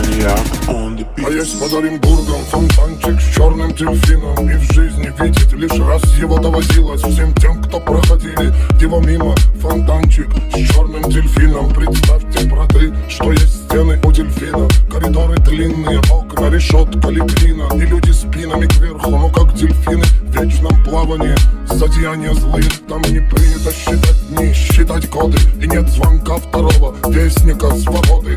маньяк on the beat. А есть под Оренбургом фонтанчик с черным дельфином. И в жизни видеть лишь раз его доводилось всем тем, кто проходили его мимо. Фонтанчик с черным дельфином. Представьте, браты, что есть стены у дельфина. Коридоры длинные, окна, решетка, литрина. И люди спинами кверху, ну как дельфины в вечном плавании. Злодеяния злые, там не принято считать дни, считать годы. И нет звонка второго вестника свободы.